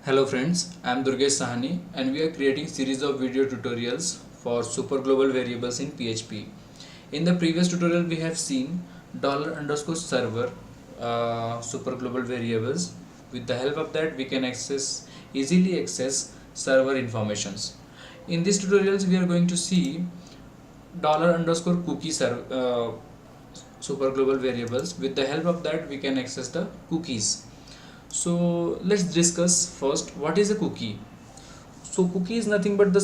Hello friends, I am Durgesh Sahani and we are creating series of video tutorials for super global variables in PHP. In the previous tutorial we have seen $_server super global variables. With the help of that we can easily access server informations. In this tutorials we are going to see $_cookie super global variables. With the help of that we can access the cookies. So let's discuss first what is a cookie. So cookie is nothing but the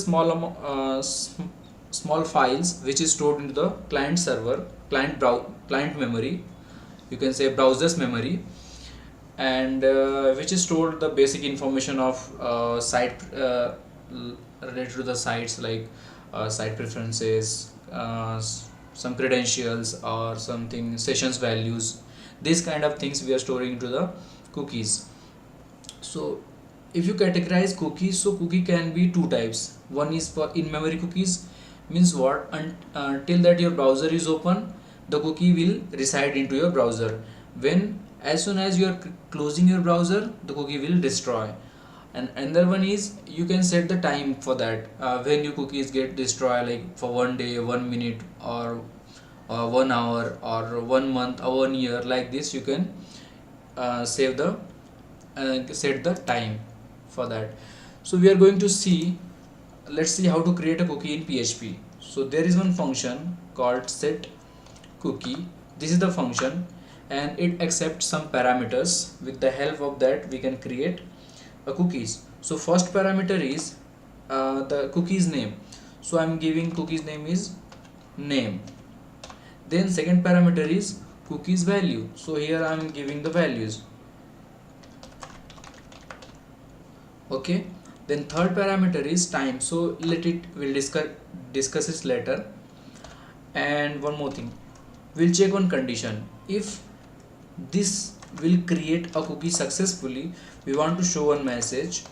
small files which is stored into the client server, client memory, you can say browser's memory, and which is stored the basic information of site related to the sites like site preferences, some credentials or something sessions values. These kind of things we are storing into the cookies. So if you categorize cookies, so cookie can be two types. One is for in-memory cookies, means what, until that your browser is open, the cookie will reside into your browser. When as soon as you are closing your browser, the cookie will destroy. And another one is you can set the time for that, when your cookies get destroyed, like for 1 day, 1 minute, or 1 hour, or 1 month, or 1 year, like this you can save the set the time for that. So we are going to see, let's see how to create a cookie in PHP. So there is one function called set cookie. This is the function and it accepts some parameters. With the help of that we can create a cookies. So first parameter is the cookie's name. So I'm giving cookie's name is name. Then second parameter is cookie's value. So here I'm giving the values. Okay, then third parameter is time. So we'll discuss it later. And one more thing, we'll check on condition. If this will create a cookie successfully, we want to show one message,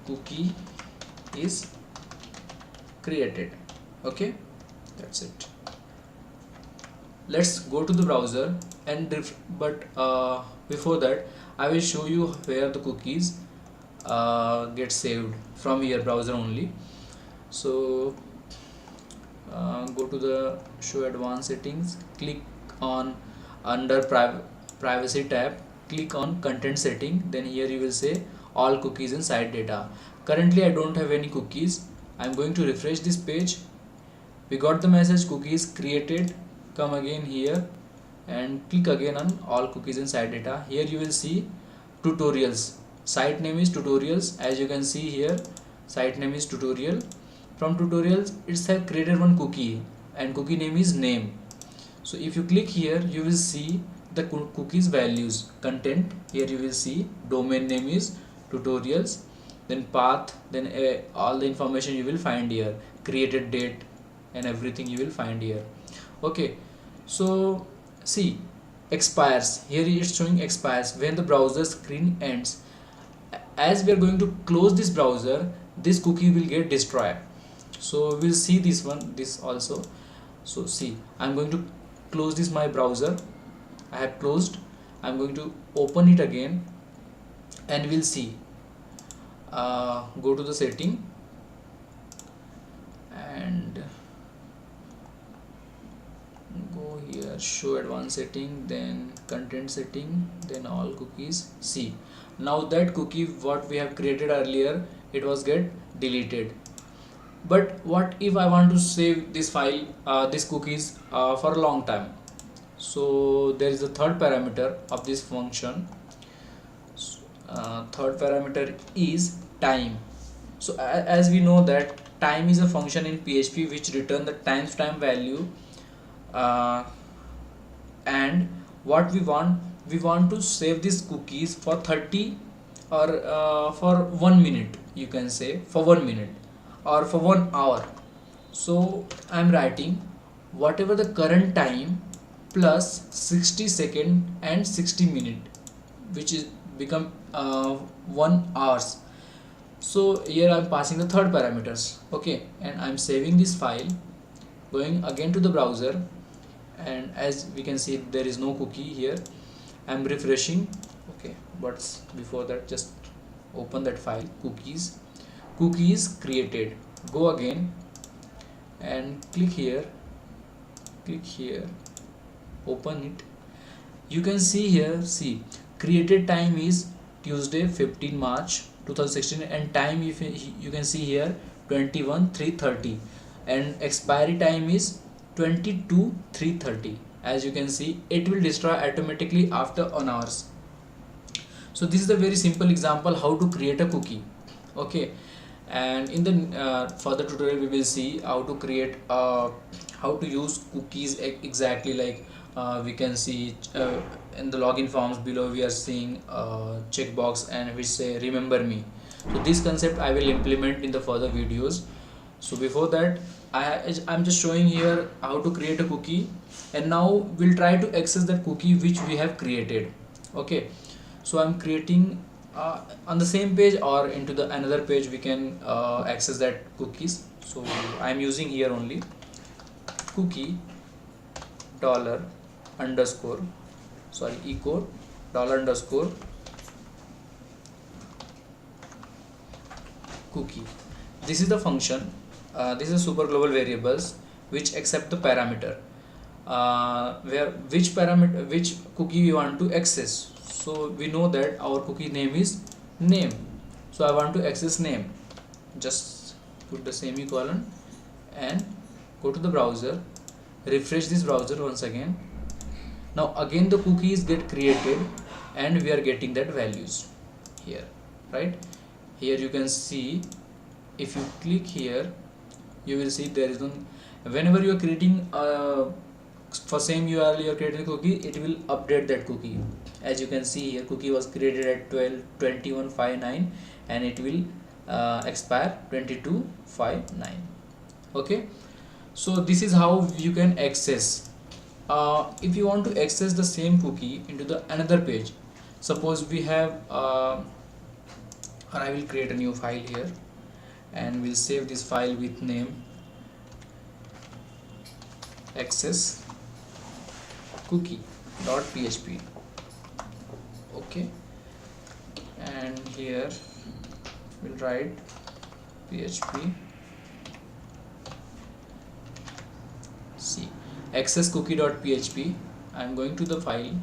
cookie is created. Okay, that's it. Let's go to the browser and before that I will show you where the cookies get saved from your browser only. So go to the show advanced settings, click on under privacy tab, click on content setting, then here you will say all cookies and site data. Currently I don't have any cookies. I'm going to refresh this page. We got the message cookies created. Come again here and click again on all cookies and site data. Here you will see tutorials, site name is tutorials. As you can see here, site name is tutorial. From tutorials it's have created one cookie and cookie name is name. So if you click here you will see the cookies values, content. Here you will see domain name is tutorials, then path, then all the information you will find here, created date and everything you will find here. Okay, so see expires, here it's showing expires when the browser screen ends. As we are going to close this browser, this cookie will get destroyed. So we'll see this also. So see, I'm going to close this my browser. I have closed. I'm going to open it again and we'll see. Go to the setting and go here, show advanced setting, then content setting, then all cookies. See, now that cookie what we have created earlier, it was get deleted. But what if I want to save this file, this cookies for a long time? So there is a third parameter of this function. Third parameter is time. So as we know that time is a function in PHP which return the timestamp value, and what we want to save these cookies for 30 or for 1 minute, you can say for 1 minute or for 1 hour. So I'm writing whatever the current time plus 60 second and 60 minute, which is become 1 hours. So here I'm passing the third parameters. Okay, and I'm saving this file, going again to the browser, and as we can see there is no cookie here. I'm refreshing. Okay, but before that just open that file, cookies created. Go again and click here, open it. You can see here, see, created time is Tuesday 15 March 2016, and time you can see here 21:3:30, and expiry time is 22:3:30. As you can see, it will destroy automatically after an hours. So this is a very simple example how to create a cookie. Okay, and in the further tutorial we will see how to create how to use cookies exactly. Like we can see in the login forms below we are seeing checkbox and which say remember me. So this concept I will implement in the further videos. So before that, I'm just showing here how to create a cookie, and now we'll try to access that cookie which we have created. Okay, so I'm creating on the same page or into the another page we can access that cookies. So I'm using here only cookie dollar underscore echo dollar underscore cookie. This is the function. This is super global variables which accept the parameter where which cookie we want to access. So we know that our cookie name is name, so I want to access name. Just put the semicolon and go to the browser, refresh this browser once again. Now again the cookies get created and we are getting that values here, right? Here you can see, if you click here you will see there is one. Whenever you are creating for same URL you are creating a cookie, it will update that cookie. As you can see here, cookie was created at 12:21:59 and it will expire 22:59. Okay, so this is how you can access. If you want to access the same cookie into the another page, suppose we have or I will create a new file here and we'll save this file with name access cookie.php. okay, and here we'll write php see access cookie.php. I'm going to the file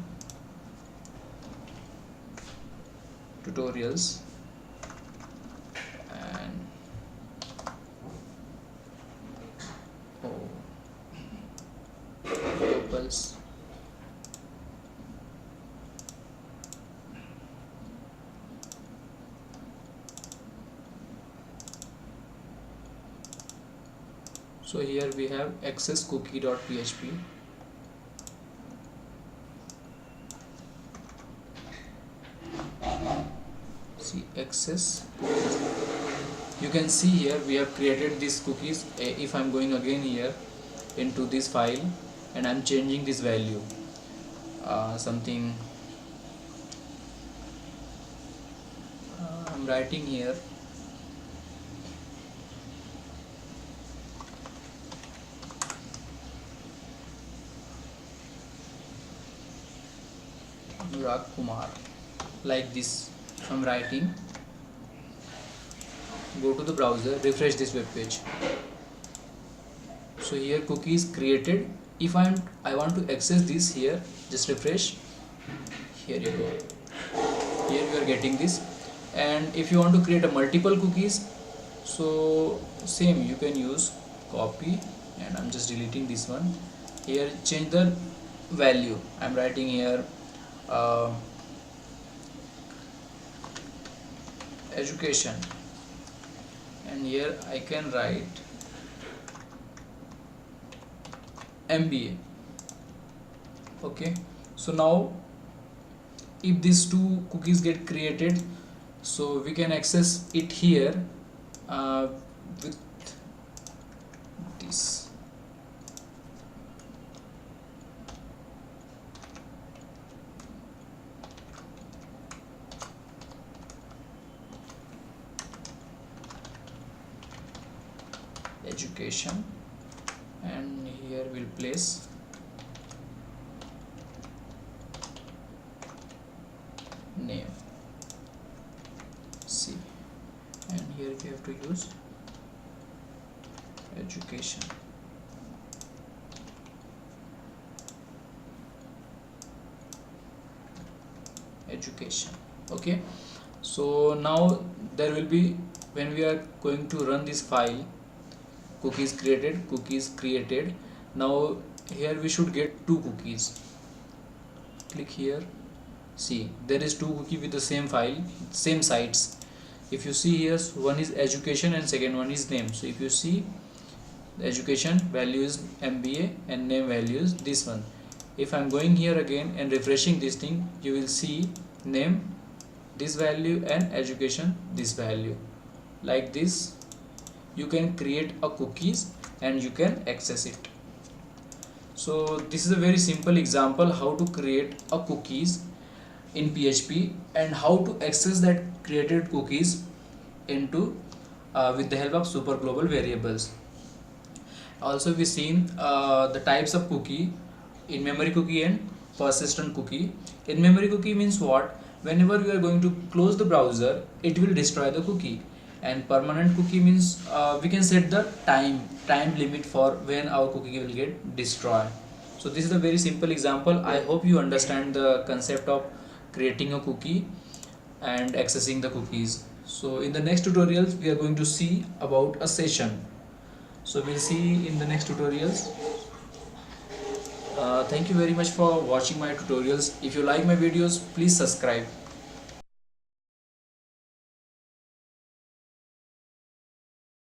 tutorials and locals. So here we have access cookie.php. see access, you can see here we have created these cookies. If I'm going again here into this file and I'm changing this value something I'm writing here Anurag Kumar, like this I'm writing. Go to the browser, refresh this web page. So here cookie is created. If I want to access this here, just refresh. Here you go. Here you are getting this. And if you want to create a multiple cookies, so same you can use copy, and I'm just deleting this one. Here change the value. I'm writing here education, and here I can write MBA. okay, so now if these two cookies get created, so we can access it here with this. Education, and here we'll place name. we have to use education. Okay, so now there will be, when we are going to run this file, cookies created. Now here we should get two cookies. Click here, see there is two cookie with the same file, same sites. If you see here, one is education and second one is name. So if you see, the education value is MBA and name value is this one. If I'm going here again and refreshing this thing, you will see name this value and education this value. Like this you can create a cookies and you can access it. So this is a very simple example how to create a cookies in PHP and how to access that created cookies into with the help of super global variables. Also we seen the types of cookie: in memory cookie and persistent cookie. In memory cookie means what? Whenever we are going to close the browser, it will destroy the cookie. And permanent cookie means we can set the time limit for when our cookie will get destroyed. So this is a very simple example. I hope you understand the concept of creating a cookie and accessing the cookies. So in the next tutorials we are going to see about a session. So we'll see in the next tutorials. Thank you very much for watching my tutorials. If you like my videos, please subscribe.